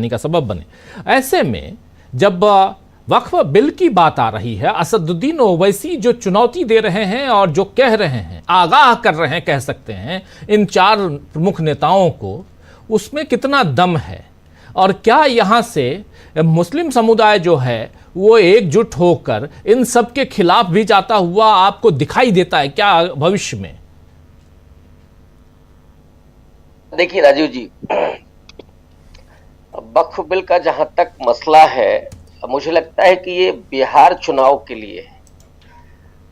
का सबब बने। ऐसे में जब वक्फ बिल की बात आ रही है, असदुद्दीन ओवैसी जो चुनौती दे रहे हैं और जो कह रहे हैं, आगाह कर रहे हैं, कह सकते हैं इन चार प्रमुख नेताओं को, उसमें कितना दम है? और क्या यहां से मुस्लिम समुदाय जो है वो एकजुट होकर इन सब के खिलाफ भी जाता हुआ आपको दिखाई देता है क्या भविष्य में? देखिए राजीव जी, वक्फ बिल का जहां तक मसला है, मुझे लगता है कि ये बिहार चुनाव के लिए है।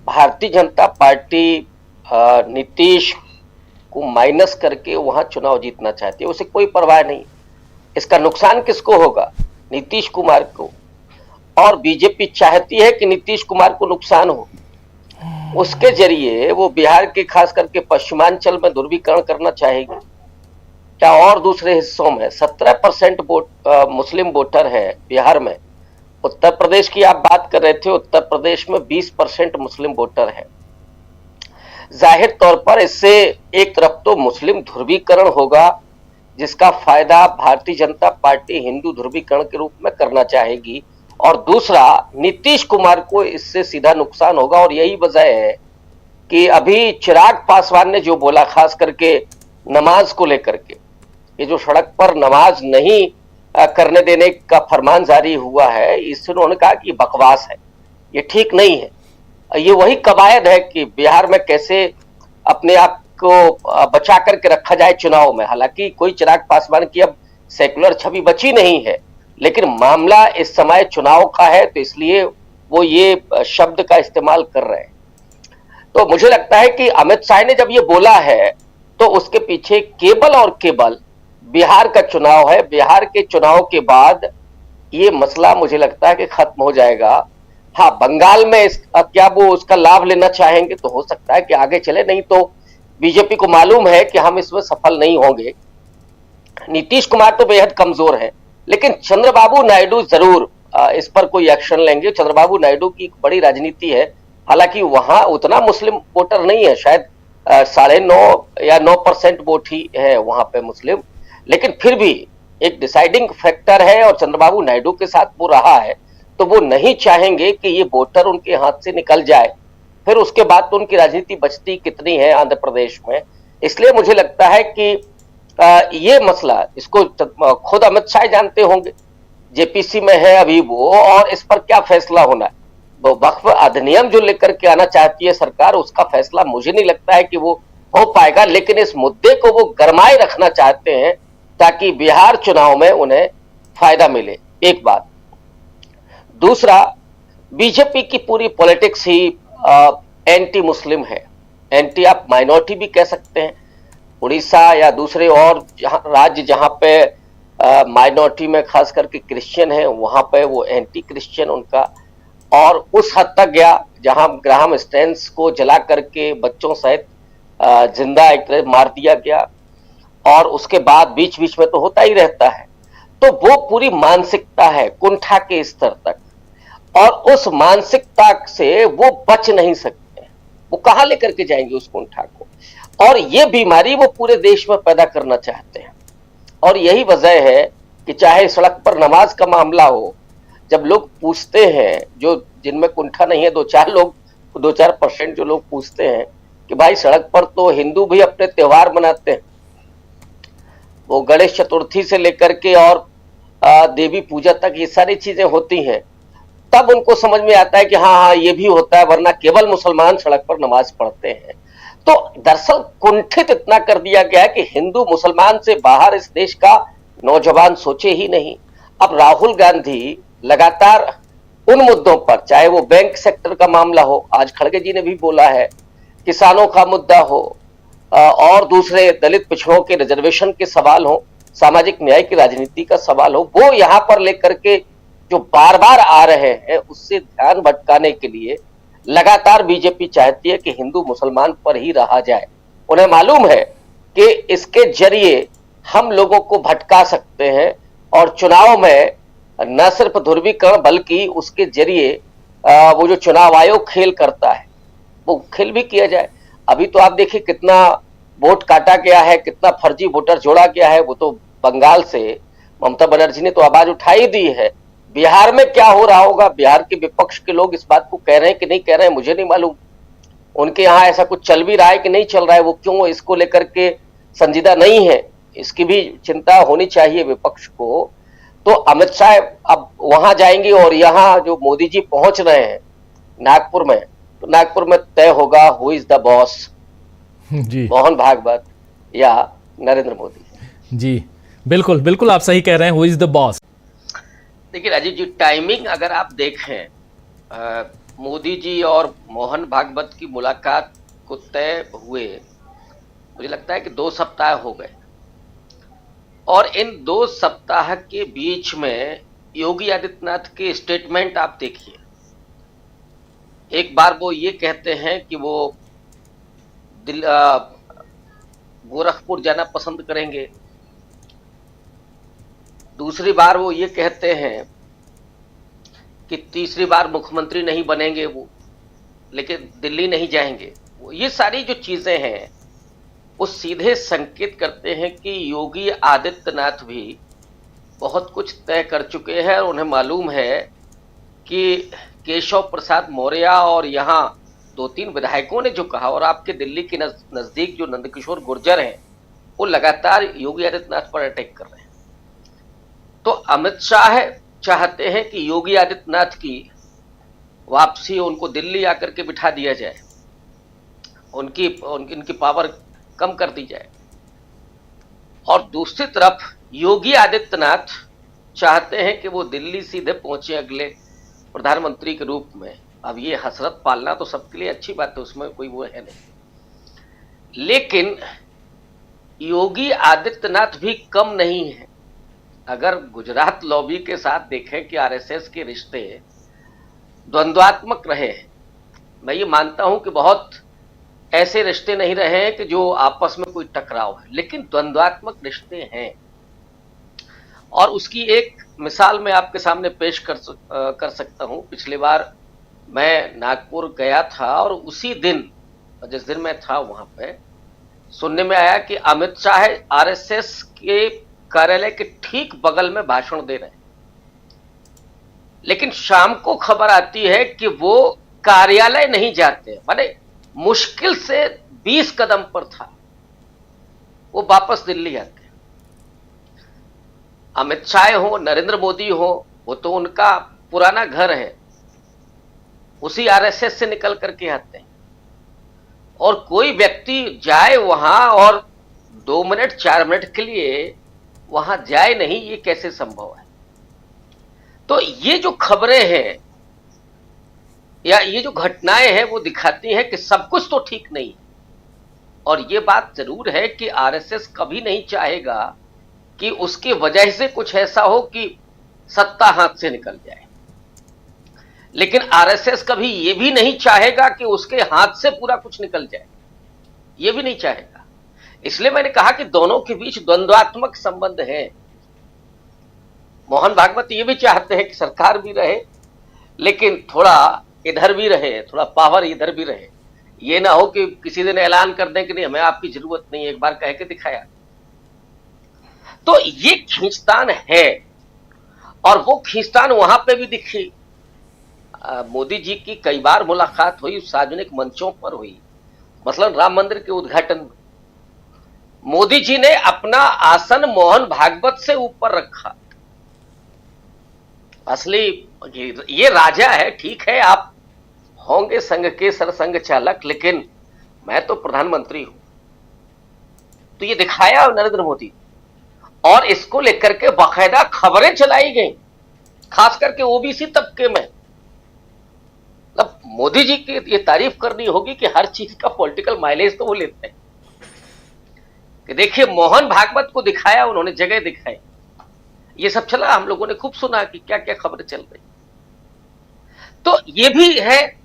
भारतीय जनता पार्टी नीतीश को माइनस करके वहां चुनाव जीतना चाहती है, उसे कोई परवाह नहीं। इसका नुकसान किसको होगा? नीतीश कुमार को। और बीजेपी चाहती है कि नीतीश कुमार को नुकसान हो, उसके जरिए वो बिहार के खास करके पश्चिमांचल में ध्रुवीकरण करना चाहेगी। क्या और दूसरे हिस्सों में 17% मुस्लिम वोटर है बिहार में। उत्तर प्रदेश की आप बात कर रहे थे, उत्तर प्रदेश में 20% मुस्लिम वोटर है। जाहिर तौर पर इससे एक तरफ तो मुस्लिम ध्रुवीकरण होगा, जिसका फायदा भारतीय जनता पार्टी हिंदू ध्रुवीकरण के रूप में करना चाहेगी, और दूसरा नीतीश कुमार को इससे सीधा नुकसान होगा। और यही वजह है कि अभी चिराग पासवान ने जो बोला, खास करके नमाज को लेकर के, ये जो सड़क पर नमाज नहीं करने देने का फरमान जारी हुआ है, इससे उन्होंने कहा कि बकवास है, ये ठीक नहीं है। ये वही कवायद है कि बिहार में कैसे अपने आप को बचा करके रखा जाए चुनाव में। हालांकि कोई चिराग पासवान की अब सेकुलर छवि बची नहीं है, लेकिन मामला इस समय चुनाव का है, तो इसलिए वो ये शब्द का इस्तेमाल कर रहे हैं। तो मुझे लगता है कि अमित शाह ने जब ये बोला है तो उसके पीछे केवल और केवल बिहार का चुनाव है। बिहार के चुनाव के बाद ये मसला मुझे लगता है कि खत्म हो जाएगा। हाँ, बंगाल में क्या वो उसका लाभ लेना चाहेंगे तो हो सकता है कि आगे चले, नहीं तो बीजेपी को मालूम है कि हम इसमें सफल नहीं होंगे। नीतीश कुमार तो बेहद कमजोर है, लेकिन चंद्रबाबू नायडू जरूर इस पर कोई एक्शन लेंगे। चंद्रबाबू नायडू की एक बड़ी राजनीति है। हालांकि वहां उतना मुस्लिम वोटर नहीं है, शायद 9.5 या 9% वोट ही है वहां पे मुस्लिम, लेकिन फिर भी एक डिसाइडिंग फैक्टर है और चंद्रबाबू नायडू के साथ वो रहा है, तो वो नहीं चाहेंगे कि ये वोटर उनके हाथ से निकल जाए। फिर उसके बाद तो उनकी राजनीति बचती कितनी है आंध्र प्रदेश में। इसलिए मुझे लगता है कि ये मसला, इसको खुद अमित शाह जानते होंगे, जेपीसी में है अभी वो, और इस पर क्या फैसला होना है। वो वक्फ अधिनियम जो लेकर के आना चाहती है सरकार, उसका फैसला मुझे नहीं लगता है कि वो हो पाएगा, लेकिन इस मुद्दे को वो गरमाए रखना चाहते हैं ताकि बिहार चुनाव में उन्हें फायदा मिले। एक बात। दूसरा, बीजेपी की पूरी पॉलिटिक्स ही एंटी मुस्लिम है, एंटी आप माइनॉरिटी भी कह सकते हैं। उड़ीसा या दूसरे और राज्य जहां पे माइनॉरिटी में खास करके क्रिश्चियन है, वहां पे वो एंटी क्रिश्चियन उनका, और उस हद तक गया जहां ग्राहम स्टैंस को जला करके बच्चों सहित जिंदा एक तरह मार दिया गया, और उसके बाद बीच बीच में तो होता ही रहता है। तो वो पूरी मानसिकता है कुंठा के स्तर तक, और उस मानसिकता से वो बच नहीं सकते। वो कहां लेकर के जाएंगे उस कुंठा को, और ये बीमारी वो पूरे देश में पैदा करना चाहते हैं। और यही वजह है कि चाहे सड़क पर नमाज का मामला हो, जब लोग पूछते हैं, जो जिनमें कुंठा नहीं है, 2-4% जो लोग पूछते हैं कि भाई सड़क पर तो हिंदू भी अपने त्योहार मनाते हैं, वो गणेश चतुर्थी से लेकर के और देवी पूजा तक ये सारी चीजें होती हैं, तब उनको समझ में आता है कि हाँ हाँ ये भी होता है, वरना केवल मुसलमान सड़क पर नमाज पढ़ते हैं। तो दरअसल कुंठित इतना कर दिया गया है कि हिंदू मुसलमान से बाहर इस देश का नौजवान सोचे ही नहीं। अब राहुल गांधी लगातार उन मुद्दों पर, चाहे वो बैंक सेक्टर का मामला हो, आज खड़गे जी ने भी बोला है, किसानों का मुद्दा हो, और दूसरे दलित पिछड़ों के रिजर्वेशन के सवाल हो, सामाजिक न्याय की राजनीति का सवाल हो, वो यहां पर लेकर के जो बार बार आ रहे हैं, उससे ध्यान भटकाने के लिए लगातार बीजेपी चाहती है कि हिंदू मुसलमान पर ही रहा जाए। उन्हें मालूम है कि इसके जरिए हम लोगों को भटका सकते हैं, और चुनाव में न सिर्फ ध्रुवीकरण बल्कि उसके जरिए वो जो चुनाव आयोग खेल करता है वो खेल भी किया जाए। अभी तो आप देखिए कितना वोट काटा गया है, कितना फर्जी वोटर जोड़ा गया है। वो तो बंगाल से ममता बनर्जी ने तो आवाज उठाई दी है। बिहार में क्या हो रहा होगा, बिहार के विपक्ष के लोग इस बात को कह रहे हैं कि नहीं कह रहे हैं मुझे नहीं मालूम। उनके यहाँ ऐसा कुछ चल भी रहा है कि नहीं चल रहा है, वो क्यों इसको लेकर के संजीदा नहीं है, इसकी भी चिंता होनी चाहिए विपक्ष को। तो अमित शाह अब वहां जाएंगे और यहाँ जो मोदी जी पहुंच रहे हैं नागपुर में, तो नागपुर में तय होगा हु इज द बॉस, जी मोहन भागवत या नरेंद्र मोदी। जी, बिल्कुल बिल्कुल आप सही कह रहे हैं, हु इज द बॉस। देखिए राजीव जी, टाइमिंग अगर आप देखें, मोदी जी और मोहन भागवत की मुलाकात को तय हुए मुझे लगता है कि 2 सप्ताह हो गए, और इन 2 सप्ताह के बीच में योगी आदित्यनाथ के स्टेटमेंट आप देखिए। एक बार वो ये कहते हैं कि वो गोरखपुर जाना पसंद करेंगे, दूसरी बार वो ये कहते हैं कि तीसरी बार मुख्यमंत्री नहीं बनेंगे वो, लेकिन दिल्ली नहीं जाएंगे। ये सारी जो चीजें हैं वो सीधे संकेत करते हैं कि योगी आदित्यनाथ भी बहुत कुछ तय कर चुके हैं, और उन्हें मालूम है कि केशव प्रसाद मौर्य और यहाँ 2-3 विधायकों ने जो कहा, और आपके दिल्ली के नजदीक जो नंदकिशोर गुर्जर हैं वो लगातार योगी आदित्यनाथ पर अटैक कर रहे हैं। तो अमित शाह चाहते हैं कि योगी आदित्यनाथ की वापसी, उनको दिल्ली आकर के बिठा दिया जाए, उनकी पावर कम कर दी जाए। और दूसरी तरफ योगी आदित्यनाथ चाहते हैं कि वो दिल्ली सीधे पहुंचे अगले प्रधानमंत्री के रूप में। अब ये हसरत पालना तो सबके लिए अच्छी बात है, उसमें कोई वो है नहीं, लेकिन योगी आदित्यनाथ भी कम नहीं है। अगर गुजरात लॉबी के साथ देखें कि आरएसएस के रिश्ते द्वंद्वात्मक रहे हैं, मैं ये मानता हूं कि बहुत ऐसे रिश्ते नहीं रहे हैं कि जो आपस में कोई टकराव है, लेकिन द्वंद्वात्मक रिश्ते हैं। और उसकी एक मिसाल मैं आपके सामने पेश कर सकता हूं। पिछली बार मैं नागपुर गया था, और उसी दिन जिस दिन मैं था वहां पे सुनने में आया कि अमित शाह आरएसएस के कार्यालय के ठीक बगल में भाषण दे रहे हैं, लेकिन शाम को खबर आती है कि वो कार्यालय नहीं जाते, माने मुश्किल से 20 कदम पर था, वो वापस दिल्ली आते। अमित शाह हो, नरेंद्र मोदी हो, वो तो उनका पुराना घर है, उसी आरएसएस से निकल करके आते हैं। और कोई व्यक्ति जाए वहां और 2 मिनट 4 मिनट के लिए वहां जाए नहीं, ये कैसे संभव है? तो ये जो खबरें हैं या ये जो घटनाएं हैं वो दिखाती हैं कि सब कुछ तो ठीक नहीं है। और ये बात जरूर है कि आरएसएस कभी नहीं चाहेगा कि उसकी वजह से कुछ ऐसा हो कि सत्ता हाथ से निकल जाए, लेकिन आरएसएस कभी ये भी नहीं चाहेगा कि उसके हाथ से पूरा कुछ निकल जाए, ये भी नहीं चाहेगा। इसलिए मैंने कहा कि दोनों के बीच द्वंद्वात्मक संबंध है। मोहन भागवत ये भी चाहते हैं कि सरकार भी रहे, लेकिन थोड़ा इधर भी रहे, थोड़ा पावर इधर भी रहे। ये ना हो कि किसी दिन ऐलान कर दें कि नहीं हमें आपकी जरूरत नहीं, एक बार कह के दिखाया। तो ये खींचतान है, और वो खींचतान वहां पे भी दिखी। मोदी जी की कई बार मुलाकात हुई, सार्वजनिक मंचों पर हुई, मसलन राम मंदिर के उद्घाटन में मोदी जी ने अपना आसन मोहन भागवत से ऊपर रखा। असली ये राजा है, ठीक है, आप होंगे संघ के सरसंघ चालक, लेकिन मैं तो प्रधानमंत्री हूं। तो ये दिखाया नरेंद्र मोदी, और इसको लेकर के बाकायदा खबरें चलाई गई, खास करके ओबीसी तबके में। मतलब मोदी जी की ये तारीफ करनी होगी कि हर चीज का पॉलिटिकल माइलेज तो वो लेते हैं। कि देखिए मोहन भागवत को दिखाया उन्होंने, जगह दिखाई, ये सब चला, हम लोगों ने खूब सुना कि क्या क्या खबरें चल रही। तो ये भी है,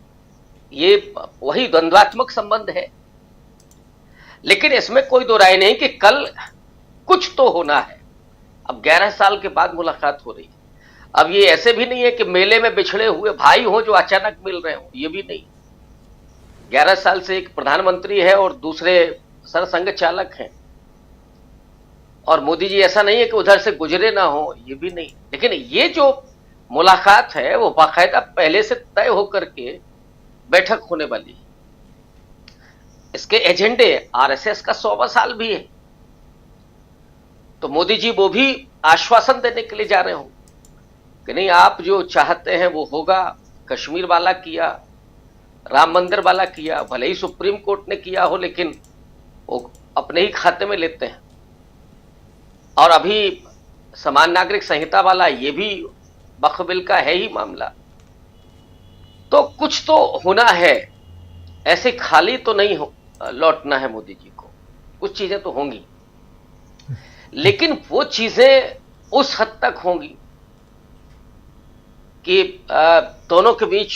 ये वही द्वंद्वात्मक संबंध है, लेकिन इसमें कोई दो राय नहीं कि कल कुछ तो होना है। अब 11 साल के बाद मुलाकात हो रही है। अब ये ऐसे भी नहीं है कि मेले में बिछड़े हुए भाई हो जो अचानक मिल रहे हो, ये भी नहीं। 11 साल से एक प्रधानमंत्री है और दूसरे सरसंघ चालक हैं, और मोदी जी ऐसा नहीं है कि उधर से गुजरे ना हो, ये भी नहीं। लेकिन ये जो मुलाकात है वो बाकायदा पहले से तय होकर के बैठक होने वाली है। इसके एजेंडे आरएसएस का 100वां साल भी है, तो मोदी जी वो भी आश्वासन देने के लिए जा रहे हो कि नहीं, आप जो चाहते हैं वो होगा। कश्मीर वाला किया, राम मंदिर वाला किया, भले ही सुप्रीम कोर्ट ने किया हो, लेकिन वो अपने ही खाते में लेते हैं। और अभी समान नागरिक संहिता वाला ये भी वक्फ बिल का है ही मामला। तो कुछ तो होना है, ऐसे खाली तो नहीं लौटना है मोदी जी को। कुछ चीजें तो होंगी, लेकिन वो चीजें उस हद तक होंगी कि दोनों के बीच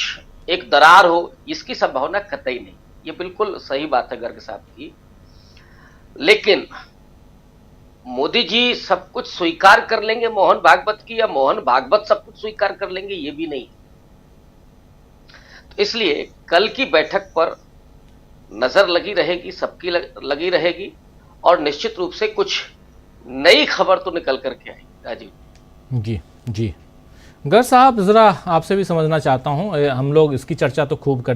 एक दरार हो, इसकी संभावना कतई नहीं। ये बिल्कुल सही बात है गर्ग साहब की। लेकिन मोदी जी सब कुछ स्वीकार कर लेंगे मोहन भागवत की, या मोहन भागवत सब कुछ स्वीकार कर लेंगे, ये भी नहीं। तो इसलिए कल की बैठक पर नजर लगी रहेगी, सबकी लगी रहेगी, और निश्चित रूप से कुछ नई खबर तो निकल करके आएगी। राजीव जी जी, गर्ग साहब जरा आपसे भी समझना चाहता हूं, हम लोग इसकी चर्चा तो खूब कर